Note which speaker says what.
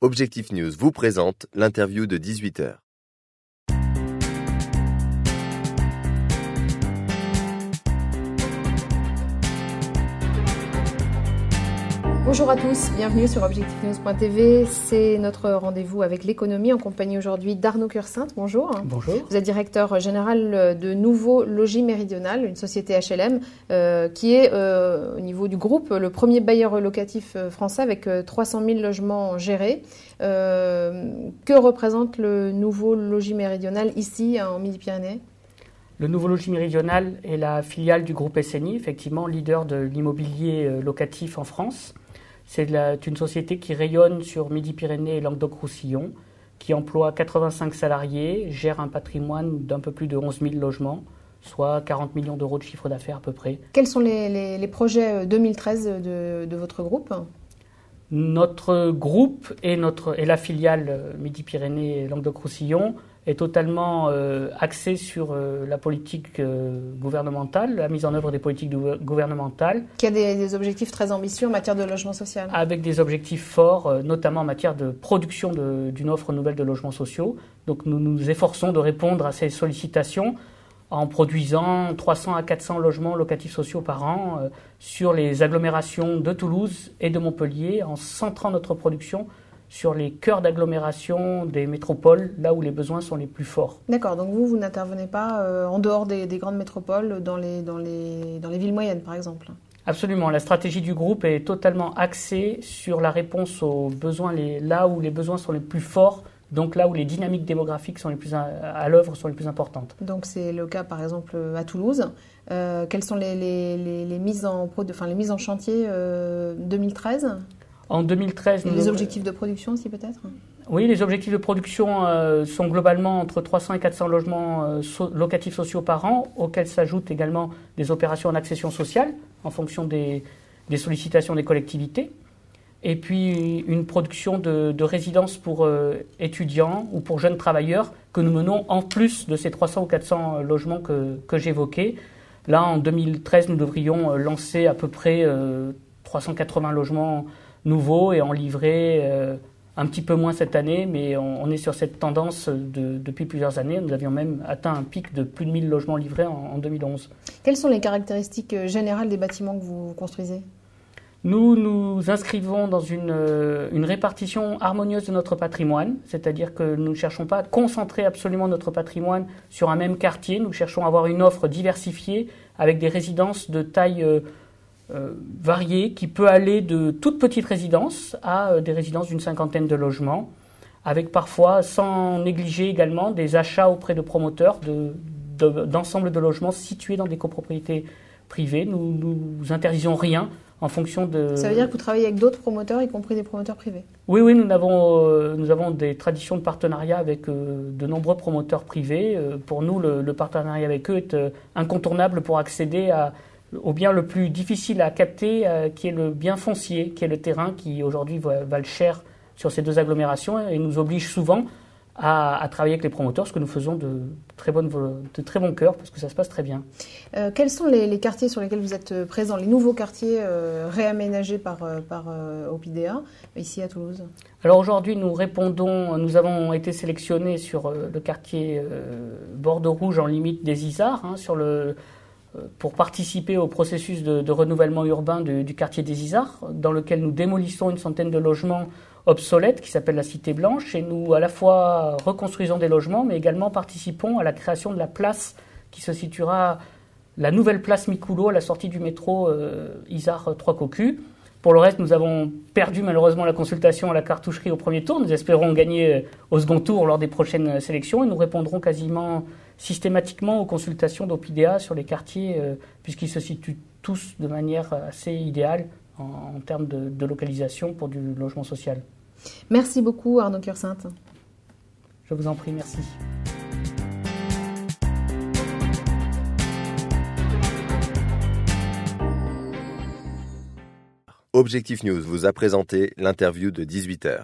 Speaker 1: Objectif News vous présente l'interview de 18h.
Speaker 2: Bonjour à tous, bienvenue sur objectifnews.tv. C'est notre rendez-vous avec l'économie en compagnie aujourd'hui d'Arnaud Curcinte. Bonjour.
Speaker 3: Bonjour.
Speaker 2: Vous êtes directeur général de Nouveau Logis Méridional, une société HLM qui est au niveau du groupe le premier bailleur locatif français avec 300 000 logements gérés. Que représente le Nouveau Logis Méridional ici en Midi-Pyrénées ?
Speaker 3: Le Nouveau Logis Méridional est la filiale du groupe SNI, effectivement leader de l'immobilier locatif en France. C'est une société qui rayonne sur Midi-Pyrénées et Languedoc-Roussillon, qui emploie 85 salariés, gère un patrimoine d'un peu plus de 11 000 logements, soit 40 millions d'euros de chiffre d'affaires à peu près.
Speaker 2: Quels sont les projets 2013 de votre groupe ?
Speaker 3: Notre groupe et la filiale Midi-Pyrénées et Languedoc-Roussillon est totalement axé sur la politique gouvernementale, la mise en œuvre des politiques gouvernementales.
Speaker 2: Qui a des objectifs très ambitieux en matière de logement social.
Speaker 3: Avec des objectifs forts, notamment en matière de production d'une offre nouvelle de logements sociaux. Donc nous nous efforçons de répondre à ces sollicitations en produisant 300 à 400 logements locatifs sociaux par an sur les agglomérations de Toulouse et de Montpellier, en centrant notre production sur les cœurs d'agglomération des métropoles, là où les besoins sont les plus forts.
Speaker 2: D'accord, donc vous n'intervenez pas en dehors des grandes métropoles, dans les villes moyennes par exemple ?
Speaker 3: Absolument, la stratégie du groupe est totalement axée sur la réponse aux besoins, là où les besoins sont les plus forts, donc là où les dynamiques démographiques sont à l'œuvre sont les plus importantes.
Speaker 2: Donc c'est le cas par exemple à Toulouse. Quelles sont les mises en chantier 2013 ?
Speaker 3: En 2013,
Speaker 2: les objectifs de production aussi peut-être ?
Speaker 3: Oui, les objectifs de production sont globalement entre 300 et 400 logements locatifs sociaux par an, auxquels s'ajoutent également des opérations en accession sociale en fonction des sollicitations des collectivités. Et puis une production de résidences pour étudiants ou pour jeunes travailleurs que nous menons en plus de ces 300 ou 400 logements que j'évoquais. Là, en 2013, nous devrions lancer à peu près 380 logements nouveaux et en livrer un petit peu moins cette année, mais on est sur cette tendance depuis plusieurs années. Nous avions même atteint un pic de plus de 1000 logements livrés en 2011.
Speaker 2: Quelles sont les caractéristiques générales des bâtiments que vous construisez ?
Speaker 3: Nous nous inscrivons dans une répartition harmonieuse de notre patrimoine, c'est-à-dire que nous ne cherchons pas à concentrer absolument notre patrimoine sur un même quartier. Nous cherchons à avoir une offre diversifiée avec des résidences de taille variée qui peut aller de toutes petites résidences à des résidences d'une cinquantaine de logements, avec parfois, sans négliger également, des achats auprès de promoteurs d'ensemble de logements situés dans des copropriétés privées. Nous interdisons rien en fonction de...
Speaker 2: Ça veut dire que vous travaillez avec d'autres promoteurs, y compris des promoteurs privés ?
Speaker 3: Oui, nous avons des traditions de partenariat avec de nombreux promoteurs privés. Pour nous, le partenariat avec eux est incontournable pour accéder au bien le plus difficile à capter, qui est le bien foncier, qui est le terrain qui aujourd'hui valent cher sur ces deux agglomérations et nous oblige souvent à travailler avec les promoteurs, ce que nous faisons de très bon cœur, parce que ça se passe très bien.
Speaker 2: Quels sont les quartiers sur lesquels vous êtes présents, les nouveaux quartiers réaménagés par Opidea, ici à Toulouse ? Alors
Speaker 3: aujourd'hui, nous avons été sélectionnés sur le quartier Bordeaux Rouge en limite des Isards, pour participer au processus de renouvellement urbain du quartier des Isards, dans lequel nous démolissons une centaine de logements obsolètes qui s'appelle la Cité Blanche, et nous à la fois reconstruisons des logements mais également participons à la création de la place qui se situera, la nouvelle place Micoulot à la sortie du métro Isard 3 Cocus. Pour le reste, nous avons perdu malheureusement la consultation à la cartoucherie au premier tour. Nous espérons gagner au second tour lors des prochaines sélections et nous répondrons quasiment systématiquement aux consultations d'Opidea sur les quartiers puisqu'ils se situent tous de manière assez idéale en termes de localisation pour du logement social.
Speaker 2: Merci beaucoup Arnaud Curcinte.
Speaker 3: Je vous en prie, merci.
Speaker 1: Objectif News vous a présenté l'interview de 18h.